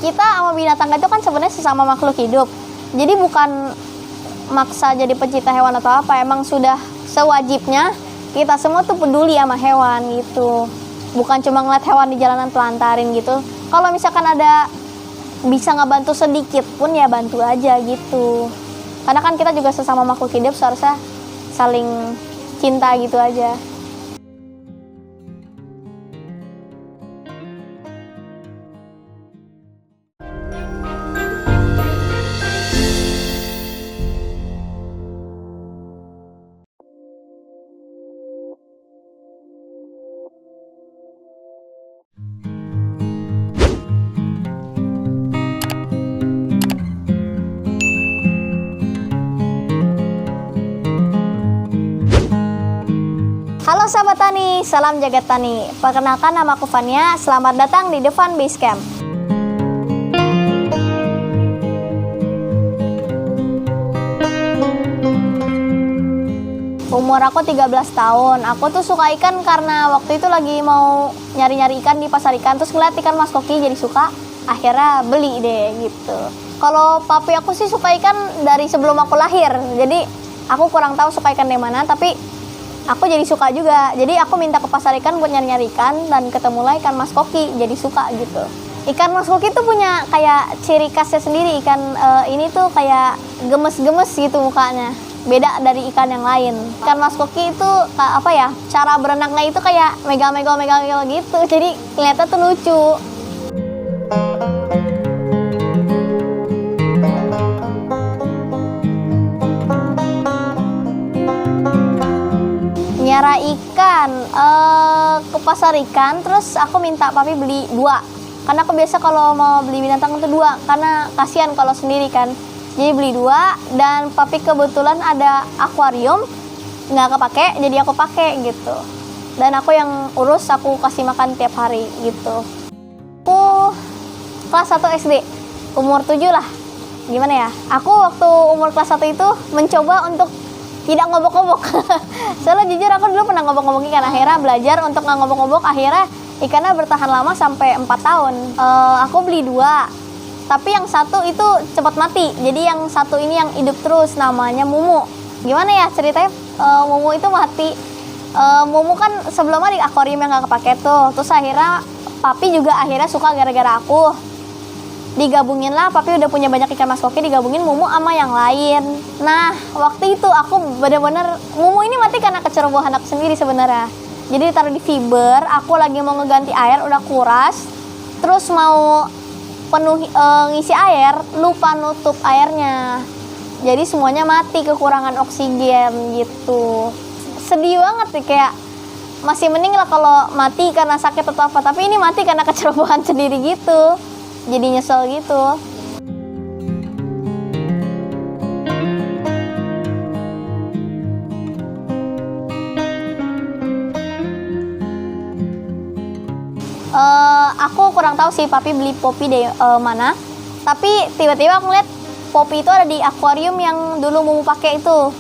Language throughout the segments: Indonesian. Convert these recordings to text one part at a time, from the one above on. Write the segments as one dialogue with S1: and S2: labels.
S1: kita sama binatang itu kan sebenarnya sesama makhluk hidup. Jadi bukan maksa jadi pecinta hewan atau apa, emang sudah sewajibnya kita semua tuh peduli sama hewan gitu. Bukan cuma ngeliat hewan di jalanan telantarin gitu. Kalau misalkan ada bisa ngebantu sedikit pun ya bantu aja gitu. Karena kan kita juga sesama makhluk hidup, seharusnya saling cinta gitu aja. Halo sahabat tani, salam jagat tani. Perkenalkan, nama aku Fania. Selamat datang di The Fun Base Camp. Umur aku 13 tahun. Aku tuh suka ikan karena waktu itu lagi mau nyari-nyari ikan di pasar ikan, terus ngeliat ikan mas koki jadi suka. Akhirnya beli deh gitu. Kalau papi aku sih suka ikan dari sebelum aku lahir. Jadi aku kurang tahu suka ikan dari mana, tapi aku jadi suka juga. Jadi aku minta ke pasar ikan buat nyari-nyari ikan dan ketemulah ikan mas koki, jadi suka gitu. Ikan mas koki tuh punya kayak ciri khasnya sendiri. Ikan ini tuh kayak gemes-gemes gitu mukanya. Beda dari ikan yang lain. Ikan mas koki itu apa ya? Cara berenangnya itu kayak megang-megang gitu. Jadi kelihatan tuh lucu. Nyara ikan ke pasar ikan, terus aku minta papi beli 2, karena aku biasa kalau mau beli binatang itu 2, karena kasihan kalau sendiri kan. Jadi beli 2, dan papi kebetulan ada akuarium nggak kepake, jadi aku pakai gitu. Dan aku yang urus, aku kasih makan tiap hari gitu. Aku kelas 1 SD, umur 7 lah. Gimana ya, aku waktu umur kelas 1 itu mencoba untuk tidak ngobok-ngobok. Soalnya jujur aku dulu pernah ngobok-ngobok ikan, akhirnya belajar untuk nggak ngobok-ngobok, akhirnya ikannya bertahan lama sampai 4 tahun. Aku beli 2, tapi yang satu itu cepat mati. Jadi yang satu ini yang hidup terus, namanya Mumu. Gimana ya ceritanya, Mumu itu mati. Mumu kan sebelumnya di akuarium yang nggak kepake tuh, terus akhirnya papi juga akhirnya suka gara-gara aku. Digabungin lah, papi udah punya banyak ikan mas koki, digabungin Mumu sama yang lain. Nah, waktu itu aku bener-bener, Mumu ini mati karena kecerobohan aku sendiri sebenarnya. Jadi ditaruh di fiber, aku lagi mau ngeganti air, udah kuras, terus mau ngisi air, lupa nutup airnya. Jadi semuanya mati, kekurangan oksigen gitu. Sedih banget nih, kayak masih mending lah kalau mati karena sakit atau apa, tapi ini mati karena kecerobohan sendiri gitu. Jadi nyesel gitu. Aku kurang tahu sih papi beli Poppy dari mana. Tapi tiba-tiba aku ngeliat Poppy itu ada di akuarium yang dulu Mumu pakai itu.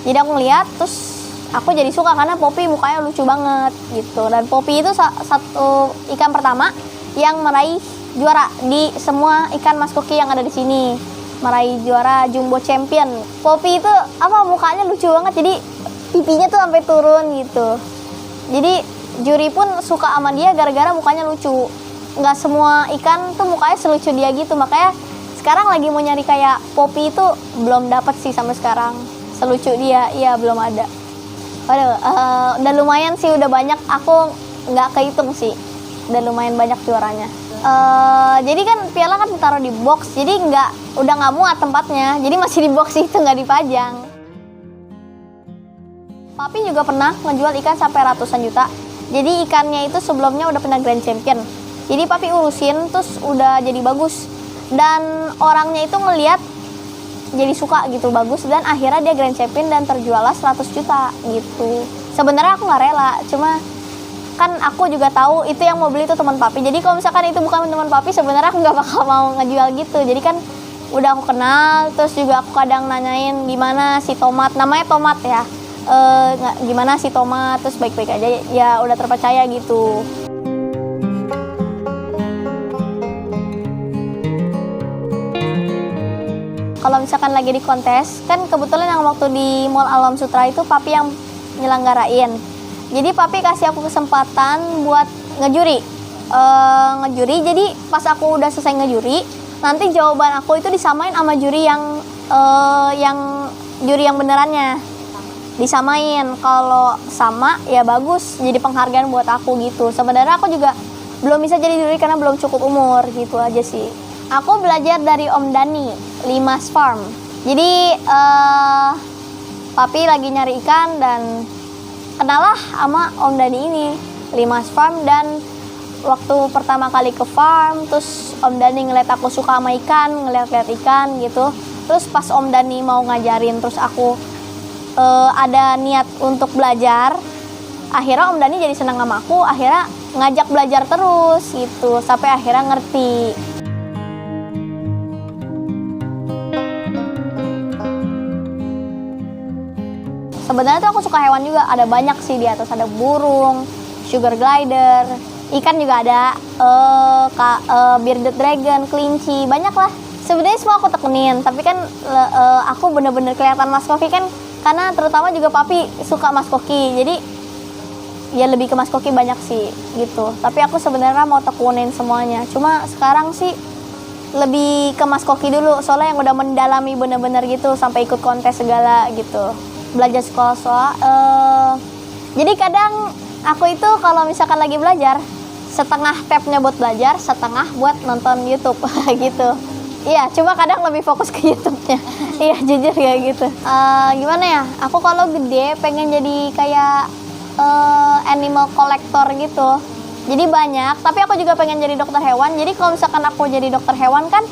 S1: Jadi aku ngeliat, terus aku jadi suka karena Poppy mukanya lucu banget gitu. Dan Poppy itu satu ikan pertama yang meraih juara di semua ikan mas koki yang ada di sini, meraih juara jumbo champion. Poppy itu apa, mukanya lucu banget, jadi pipinya tuh sampai turun gitu. Jadi juri pun suka sama dia gara-gara mukanya lucu. Nggak semua ikan tuh mukanya selucu dia gitu, makanya sekarang lagi mau nyari kayak Poppy itu belum dapat sih sampai sekarang selucu dia. Iya, belum ada. Waduh, udah lumayan sih, udah banyak, aku nggak kehitung sih, udah lumayan banyak juaranya. Jadi kan piala kan ditaruh di box, jadi udah nggak muat tempatnya, jadi masih di box itu, nggak dipajang. Papi juga pernah ngejual ikan sampai ratusan juta. Jadi ikannya itu sebelumnya udah pernah grand champion, jadi papi urusin, terus udah jadi bagus, dan orangnya itu ngelihat jadi suka gitu, bagus, dan akhirnya dia grand champion dan terjuallah 100 juta gitu. Sebenarnya aku nggak rela, cuma kan aku juga tahu itu yang mau beli itu teman papi. Jadi kalau misalkan itu bukan teman papi, sebenarnya aku nggak bakal mau ngejual gitu. Jadi kan udah aku kenal, terus juga aku kadang nanyain gimana si Tomat, namanya Tomat ya, gimana si Tomat, terus baik-baik aja, ya udah terpercaya gitu. kalau misalkan lagi di kontes, kan kebetulan yang waktu di Mall Alam Sutra itu papi yang nyelenggarain. Jadi papi kasih aku kesempatan buat ngejuri. Jadi pas aku udah selesai ngejuri, nanti jawaban aku itu disamain sama juri yang juri yang benerannya. Disamain, kalau sama ya bagus, jadi penghargaan buat aku gitu. Sebenarnya aku juga belum bisa jadi juri karena belum cukup umur, gitu aja sih. Aku belajar dari Om Dani, Limas Farm. Jadi papi lagi nyari ikan dan kenalah sama Om Dani ini, Limas Farm. Dan waktu pertama kali ke farm, terus Om Dani ngeliat aku suka sama ikan, ngeliat-liat ikan gitu. Terus pas Om Dani mau ngajarin, terus aku ada niat untuk belajar. Akhirnya Om Dani jadi senang sama aku, akhirnya ngajak belajar terus gitu, sampai akhirnya ngerti. Sebenarnya tuh aku suka hewan juga, ada banyak sih di atas, ada burung, sugar glider, ikan juga ada, bearded dragon, kelinci, banyak lah. Sebenarnya semua aku tekenin, tapi kan aku bener-bener kelihatan Mas Koki kan, karena terutama juga papi suka Mas Koki, jadi ya lebih ke Mas Koki banyak sih gitu. Tapi aku sebenarnya mau tekunin semuanya, cuma sekarang sih lebih ke Mas Koki dulu, soalnya yang udah mendalami bener-bener gitu, sampai ikut kontes segala gitu. Belajar sekolah. Jadi kadang aku itu kalau misalkan lagi belajar, setengah tabnya buat belajar, setengah buat nonton YouTube gitu. Iya, cuma kadang lebih fokus ke YouTube-nya. Iya, jujur ya gitu. Gimana ya? Aku kalau gede pengen jadi kayak animal collector gitu. Jadi banyak, tapi aku juga pengen jadi dokter hewan. Jadi kalau misalkan aku jadi dokter hewan kan,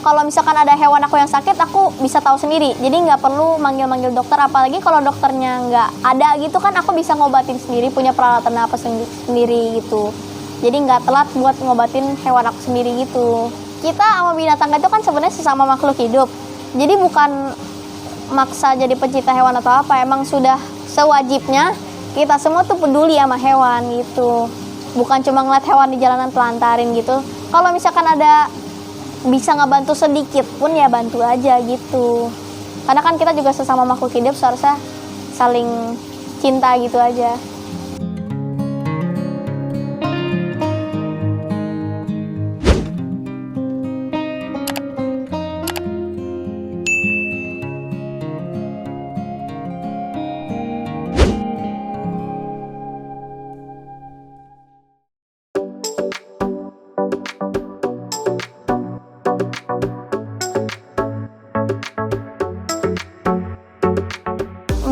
S1: kalau misalkan ada hewan aku yang sakit, aku bisa tahu sendiri. Jadi nggak perlu manggil-manggil dokter, apalagi kalau dokternya nggak ada gitu kan, aku bisa ngobatin sendiri, punya peralatan apa sendiri gitu. Jadi nggak telat buat ngobatin hewan aku sendiri gitu. Kita sama binatang itu kan sebenarnya sesama makhluk hidup. Jadi bukan maksa jadi pencinta hewan atau apa, emang sudah sewajibnya kita semua tuh peduli sama hewan gitu. Bukan cuma ngeliat hewan di jalanan telantarin gitu. Kalau misalkan ada bisa ngebantu sedikit pun ya bantu aja gitu, karena kan kita juga sesama makhluk hidup, seharusnya saling cinta gitu aja.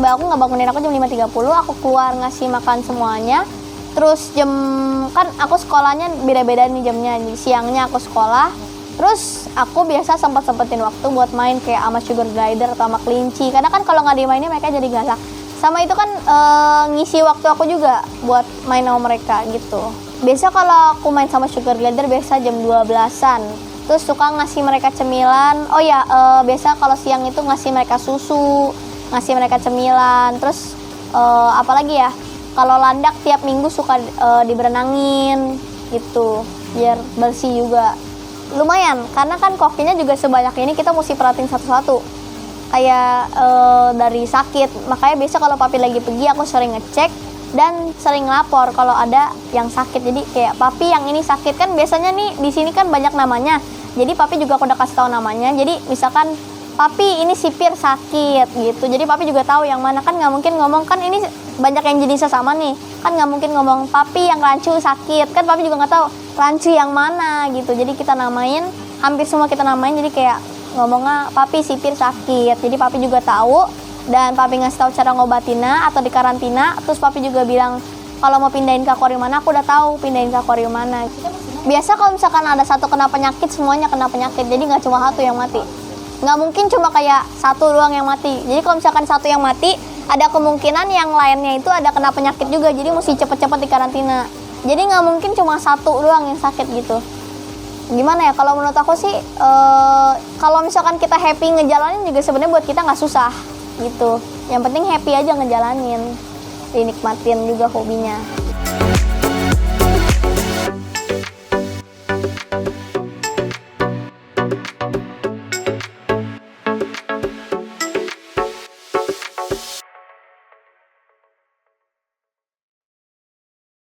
S1: Mbak aku nggak bangunin aku jam 5.30, aku keluar ngasih makan semuanya. Terus jam, kan aku sekolahnya beda-beda nih jamnya. Siangnya aku sekolah, terus aku biasa sempetin waktu buat main kayak sama sugar glider atau sama kelinci. Karena kan kalau nggak dimainin mereka jadi galak. Sama itu kan ngisi waktu aku juga buat main sama mereka gitu. Biasa kalau aku main sama sugar glider biasa jam 12-an. Terus suka ngasih mereka cemilan. Oh ya, biasa kalau siang itu ngasih mereka susu, ngasih mereka cemilan. Terus apalagi ya, kalau landak tiap minggu suka diberenangin gitu, biar bersih juga. Lumayan, karena kan kokinya juga sebanyak ini, kita mesti perhatiin satu-satu. Kayak dari sakit, makanya biasa kalau papi lagi pergi aku sering ngecek dan sering lapor kalau ada yang sakit. Jadi kayak papi yang ini sakit, kan biasanya nih di sini kan banyak namanya. Jadi papi juga aku udah kasih tahu namanya. Jadi misalkan papi ini sipir sakit gitu, jadi papi juga tahu yang mana. Kan nggak mungkin ngomong, kan ini banyak yang jenisnya sama nih, kan nggak mungkin ngomong papi yang rancu sakit, kan papi juga nggak tahu rancu yang mana gitu. Jadi kita namain, hampir semua kita namain, jadi kayak ngomongnya papi sipir sakit, jadi papi juga tahu. Dan papi ngasih tahu cara ngobatinnya atau di karantina. Terus papi juga bilang kalau mau pindahin ke akuarium mana, aku udah tahu pindahin ke akuarium mana. Biasa kalau misalkan ada satu kena penyakit, semuanya kena penyakit, jadi nggak cuma satu yang mati. Nggak mungkin cuma kayak satu doang yang mati. Jadi kalau misalkan satu yang mati, ada kemungkinan yang lainnya itu ada kena penyakit juga, jadi mesti cepet-cepet di karantina. Jadi nggak mungkin cuma satu doang yang sakit gitu. Gimana ya, kalau menurut aku sih kalau misalkan kita happy ngejalanin juga sebenarnya buat kita nggak susah gitu. Yang penting happy aja ngejalanin, dinikmatin juga hobinya.